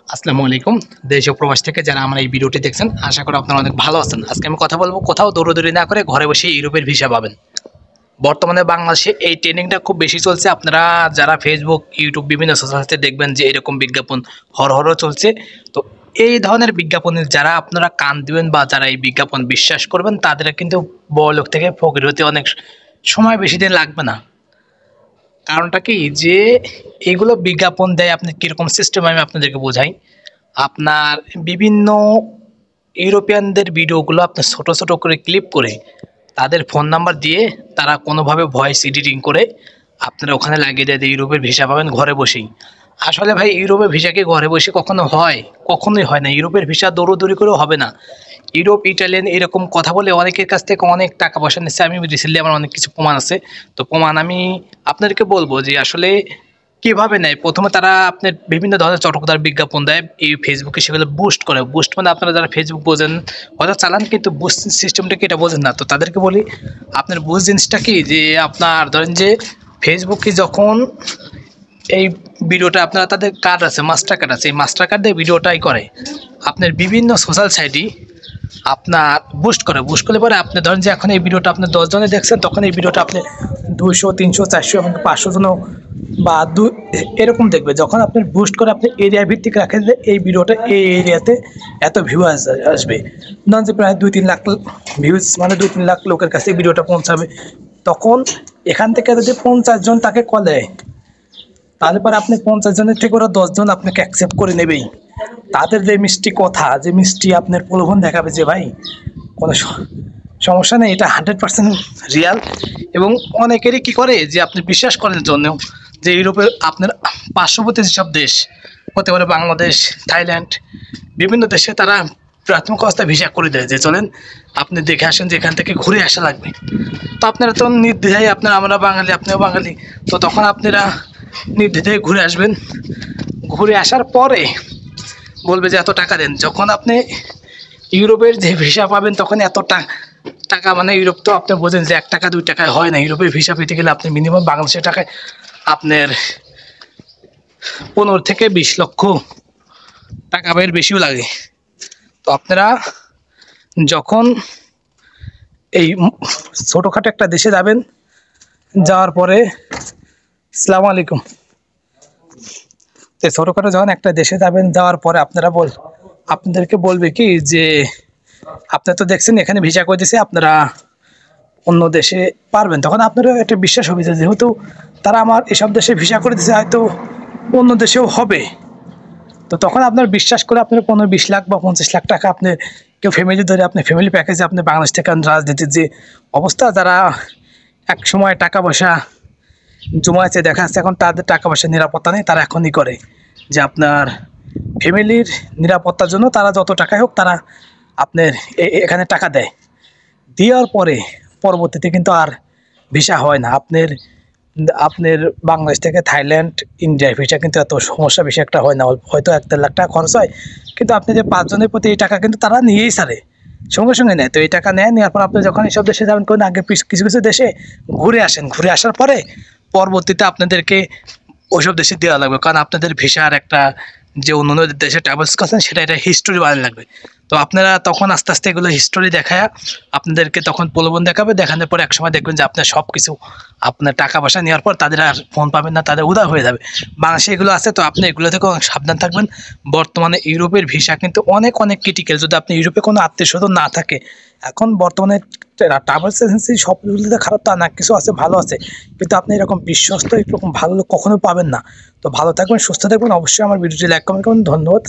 আসসালামু আলাইকুম। দেশ ও প্রবাস থেকে যারা আমার এই ভিডিওটি দেখছেন, আশা করি আপনারা অনেক ভালো আছেন। আজকে আমি কথা বলব, কোথাও দৌড়াদৌড়ি না করে ঘরে বসে ইউরোপের ভিসা পাবেন। বর্তমানে বাংলাদেশে এই ট্রেন্ডিংটা খুব বেশি চলছে। আপনারা যারা ফেসবুক, ইউটিউব বিভিন্ন সোশ্যাল সাইটে দেখবেন যে এরকম বিজ্ঞাপন হরহর চলছে। তো এই ধরনের বিজ্ঞাপনে যারা আপনারা কান দিবেন বা যারা এই বিজ্ঞাপন বিশ্বাস করবেন, তাদের কিন্তু বড়লোক থেকে ফকির হতে অনেক সময় বেশি দিন লাগবে না। কারণটা কি যে এগুলো বিজ্ঞাপন দেয়, আপনি কীরকম সিস্টেম আমি আপনাদেরকে বোঝাই। আপনার বিভিন্ন ইউরোপিয়ানদের ভিডিওগুলো আপনি ছোট ছোট করে ক্লিপ করে তাদের ফোন নাম্বার দিয়ে তারা কোনোভাবে ভয়েস এডিটিং করে আপনারা ওখানে লাগিয়ে দেয় যে ইউরোপের ভিসা পাবেন ঘরে বসেই। আসলে ভাই, ইউরোপের ভিসা কি ঘরে বসে কখনো হয়? কখনোই হয় না। ইউরোপের ভিসা দৌড়োদৌড়ি করেও হবে না। ইউরোপ, ইটালিয়ান এরকম কথা বলে অনেকের কাছ থেকে অনেক টাকা পয়সা নিচ্ছে। আমি রিসেন্টলি আমার অনেক কিছু প্রমাণ আছে। তো প্রমাণ আমি আপনাদেরকে বলবো যে আসলে কীভাবে নেয়। প্রথমে তারা আপনার বিভিন্ন ধরনের চটকদার বিজ্ঞাপন দেয় এই ফেসবুকে, সেগুলো বুস্ট করে। বুস্ট মানে আপনারা যারা ফেসবুক বোঝেন হয়তো চালান, কিন্তু বুস্ট সিস্টেমটা কি এটা বোঝেন না। তো তাদেরকে বলি, আপনার বুস্ট জিনিসটা কি যে আপনার ধরেন যে ফেসবুকে যখন এই ভিডিওটা আপনারা, তাদের কার্ড আছে, মাস্টার কার্ড আছে, এই মাস্টার কার্ড দিয়ে ভিডিওটাই করে আপনার বিভিন্ন সোশ্যাল সাইটই আপনার বুস্ট করে। বুস্ট করলে পরে আপনি ধরেন যে এখন এই ভিডিওটা আপনি 10 জনে দেখছেন, তখন এই ভিডিওটা আপনি 200, 300, 400 এবং 500 জনও বা এরকম দেখবে। যখন আপনি বুস্ট করে আপনি এরিয়া ভিত্তিক রাখেন যে এই ভিডিওটা এই এরিয়াতে এত ভিউ আসবে, ধরেন যে প্রায় 2-3 লাখ ভিউজ, মানে 2-3 লাখ লোকের কাছে এই ভিডিওটা পৌঁছাবে। তখন এখান থেকে যদি 50 জন তাকে কল দেয়, তাহলে পরে আপনি 50 জনের থেকে ওরা 10 জন আপনাকে অ্যাকসেপ্ট করে নেবেই। তাদের যে মিষ্টি কথা, যে মিষ্টি আপনার প্রলোভন দেখাবে যে ভাই কোনো সমস্যা নেই, এটা 100% রিয়াল। এবং অনেকেরই কী করে যে আপনি বিশ্বাস করার জন্য যে ইউরোপের আপনার পার্শ্ববর্তী যেসব দেশ হতে পারে, বাংলাদেশ, থাইল্যান্ড, বিভিন্ন দেশে তারা প্রাথমিক অবস্থায় ভিসা করে দেয় যে চলেন আপনি দেখে আসেন যে এখান থেকে ঘুরে আসা লাগবে। তো আপনারা তো নির্দ্বিধায়, আমরা বাঙালি, আপনিও বাঙালি, তো তখন আপনারা নির্দ্বিধায় ঘুরে আসবেন। ঘুরে আসার পরে বলবে যে এত টাকা দেন। যখন আপনি ইউরোপের যে ভিসা পাবেন তখন এত টাকা, মানে ইউরোপ তো আপনি বোঝেন যে 1 টাকা 2 টাকায় হয় না। ইউরোপের ভিসা পেতে গেলে আপনি মিনিমাম বাংলাদেশের টাকায় আপনার 15 থেকে 20 লক্ষ টাকা বের বেশিও লাগে। তো আপনারা যখন এই ছোটোখাটো একটা দেশে যাবেন, যাওয়ার পরে আসসালামু আলাইকুম, তো ছোটোখাটো যখন একটা দেশে যাবেন, যাওয়ার পরে আপনাদেরকে বলবে কি যে আপনারা তো দেখছেন এখানে ভিসা করে দিয়েছে, আপনারা অন্য দেশে পারবেন। তখন আপনারা একটা বিশ্বাস হবে যে যেহেতু তারা আমার এসব দেশে ভিসা করে দিয়েছে, হয়তো অন্য দেশেও হবে। তো তখন আপনার বিশ্বাস করে আপনার 15-20 লাখ বা 50 লাখ টাকা আপনি কেউ ফ্যামিলি ধরে, আপনি ফ্যামিলি প্যাকেজে আপনি বাংলাদেশ থেকে রাজনীতির যে অবস্থা, যারা এক সময় টাকা পয়সা জমায়েছে, দেখা যাচ্ছে এখন তাদের টাকা পয়সার নিরাপত্তা নেই, তারা এখনই করে যে আপনার ফ্যামিলির নিরাপত্তার জন্য তারা যত টাকাই হোক তারা আপনার এখানে টাকা দেয়। দেওয়ার পরে পরবর্তীতে কিন্তু আর ভিসা হয় না। আপনার বাংলাদেশ থেকে থাইল্যান্ড, ইন্ডিয়ার ভিসা কিন্তু এত সমস্যা বেশি একটা হয় না। হয়তো 1-1.5 লাখ টাকা খরচ হয়, কিন্তু আপনি যে 5 জনের প্রতি এই টাকা কিন্তু তারা নিয়েই ছাড়ে, সঙ্গে সঙ্গে নেয়। তো এই টাকা নেওয়ার পর আপনি যখন এইসব দেশে যাবেন, কোন আগে কিছু কিছু দেশে ঘুরে আসেন। ঘুরে আসার পরে পরবর্তীতে আপনাদেরকে ওইসব দেশে দেওয়া লাগবে, কারণ আপনাদের ভিসার একটা যে অন্য দেশে ট্রাভেলস করছেন সেটা এটা হিস্টোরি বানানো লাগবে। তো আপনারা তখন আস্তে আস্তে এগুলো হিস্টোরি দেখায় আপনাদেরকে তখন প্রলোভন দেখাবে। দেখানোর পর একসময় দেখবেন যে আপনার সব কিছু, আপনার টাকা পয়সা নেওয়ার পর তাদের আর ফোন পাবেন না, তাদের উধাও হয়ে যাবে। বাংলাদেশে এগুলো আছে, তো আপনি এগুলো থেকে অনেক সাবধান থাকবেন। বর্তমানে ইউরোপের ভিসা কিন্তু অনেক অনেক ক্রিটিক্যাল। যদি আপনি ইউরোপে কোনো আত্মীয়স্বজন না থাকে, এখন বর্তমানে ট্রাভেলস এজেন্সি সবগুলোতে খারাপ তা না, কিছু আছে ভালো আছে, কিন্তু আপনি এরকম বিশ্বস্ত এরকম ভালো লোক কখনো পাবেন না। তো ভালো থাকবেন, সুস্থ থাকবেন। অবশ্যই আমার ভিডিওটি লাইক কমেন্ট করুন। ধন্যবাদ।